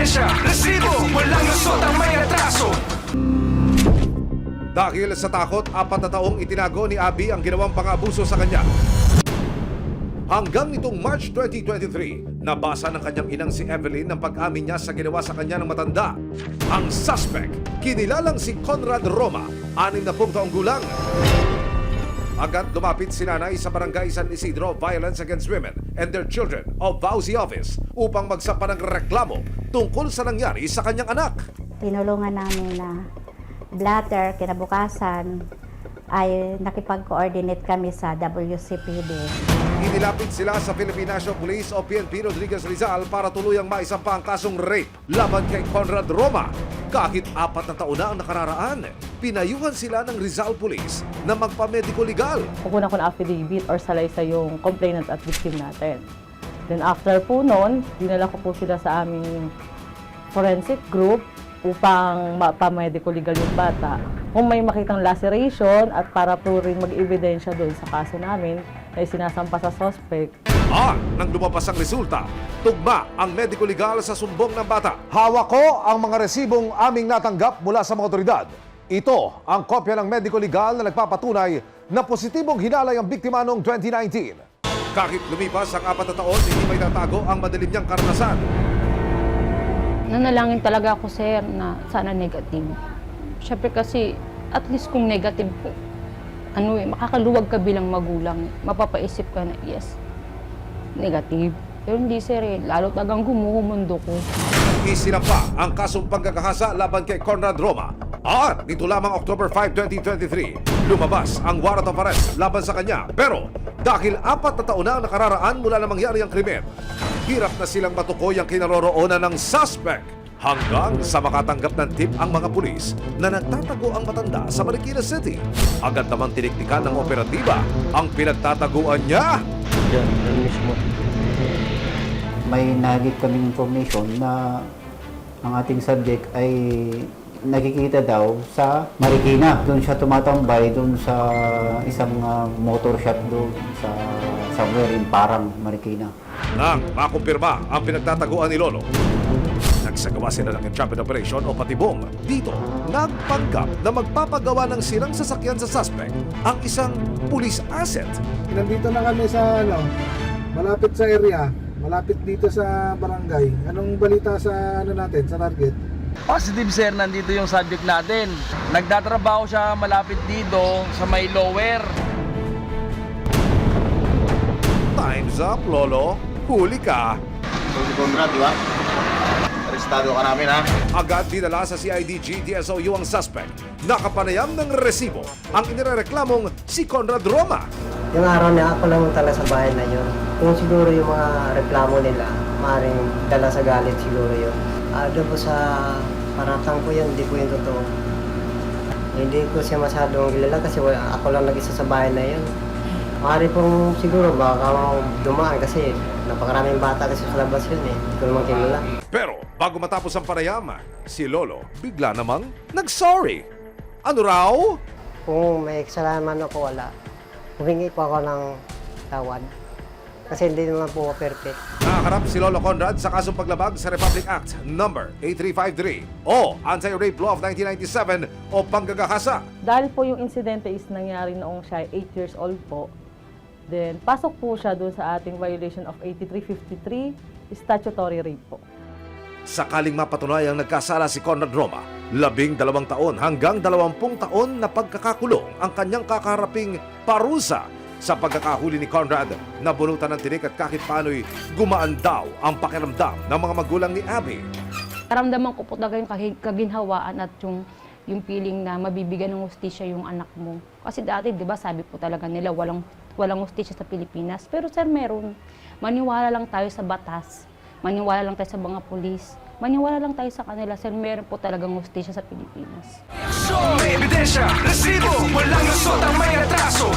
ebidensya, resibo, walang lusot ang may atraso. Dahil sa takot, 4 na taong itinago ni Abby ang ginawang pang-abuso sa kanya. Hanggang nitong March 2023, nabasa ng kanyang inang si Evelyn ang pag-amin niya sa ginawa sa kanya ng matanda. Ang suspect, kinilalang si Conrad Roma, 60 taong gulang. Agad lumapit si nanay sa Barangay San Isidro Violence Against Women and Their Children o VAUSI Office upang magsampa ng reklamo tungkol sa nangyari sa kanyang anak. Tinulungan namin na blatter, kinabukasan ay nakipag-coordinate kami sa WCPD. Inilapit sila sa Philippine National Police o PNP Rodriguez Rizal para tuluyang maisampa ang kasong rape laban kay Conrad Roma. Kahit 4 na taon na ang nakararaan, pinayuhan sila ng Rizal Police na magpa-medico legal. Kukunan ko ng affidavit or salaysay yung complainant at victim natin. Then after po noon, dinala ko po sila sa aming forensic group upang mapa-medico legal yung bata. Kung may makitang laceration at para po rin mag-ebidensya doon sa kaso namin na isinasampa sa suspect. Nang lumabas ang resulta, tugma ang medico legal sa sumbong ng bata. Hawak ko ang mga resibong aming natanggap mula sa mga otoridad. Ito ang kopya ng medico legal na nagpapatunay na positibong hinalay ang biktima noong 2019. Kahit lumipas ang 4 na taon, hindi may tatago ang madilim niyang karanasan. Nanalangin talaga ako, sir, na sana negative. Siyempre kasi, at least kung negative po, makakaluwag ka bilang magulang. Mapapaisip ka na, yes, negative. Pero hindi, sir, lalo tagang gumuhumundo ko. Isinampa ang kasong panggagahasa laban kay Conrad Roma. At nito lamang October 5, 2023, lumabas ang warrant of arrest laban sa kanya. Pero dahil 4 na taon na ang nakararaan mula na mangyari ang krimen, hirap na silang matukoy ang kinaroroonan ng suspect. Hanggang sa makatanggap ng tip ang mga pulis na nagtatago ang matanda sa Marikina City. Agad namang tiniktikan ng operatiba ang pinagtataguan niya. Diyan mismo. May nagit kaming information na ang ating subject ay nakikita daw sa Marikina. Doon siya tumatambay doon sa isang motor shop doon sa somewhere in Parang, Marikina. Nang makumpirma ang pinagtataguan ni Lolo, nagsagawa sila ng entrapment operation o patibong. Dito, nagpanggap na magpapagawa ng sirang sasakyan sa suspect ang isang police asset. Nandito na kami sa malapit sa area, malapit dito sa barangay. Anong balita sa natin, sa target? Positive sir, nandito yung subject natin. Nagtatrabaho siya malapit dito sa may lower. Time's up, Lolo. Huli ka. Conrad, di ba? Arestado ka namin, ha? Agad dinala sa CIDG DSOU ang suspect. Nakapanayam ng resibo ang inireklamong si Conrad Roma. Yung araw na ako lang tala sa bahay na yun. Kung siguro yung mga reklamo nila, maaaring dala sa galit siguro yun. Doon po sa paratang ko yun, hindi po yung totoo. Hindi ko siya masyadong kilala kasi ako lang nag-isa sa bahay na yun. Maaari pong siguro baka dumaan kasi napakaraming bata kasi sa labas yun eh. Hindi ko naman kilala. Pero bago matapos ang panayam, si Lolo bigla namang nag-sorry. Ano raw? Kung may kasalanan man ako, wala. Humingi po ako ng tawad. Kasi hindi naman po perfect. Nakaharap si Lolo Conrad sa kasong paglabag sa Republic Act No. 8353 o Anti-Rape Law of 1997 o panggagahasa. Dahil po yung insidente is nangyari noong siya 8 years old po, then pasok po siya doon sa ating violation of 8353, statutory rape po. Sakaling mapatunayang nagkasala si Conrad Roma, 12 taon hanggang 20 taon na pagkakakulong ang kanyang kakaharaping parusa sa pagkakahuli ni Conrad na bunutan ng tinik at kahit paano'y gumaan daw ang pakiramdam ng mga magulang ni Abby. Karamdaman ko po talaga yung kaginhawaan at yung feeling na mabibigyan ng hustisya yung anak mo. Kasi dati, di ba, sabi po talaga nila walang hustisya sa Pilipinas. Pero sir, meron. Maniwala lang tayo sa batas. Maniwala lang tayo sa mga pulis. Maniwala lang tayo sa kanila. Sir, meron po talagang hustisya sa Pilipinas. May ebidensya, resibo, walang lusot ang may atraso.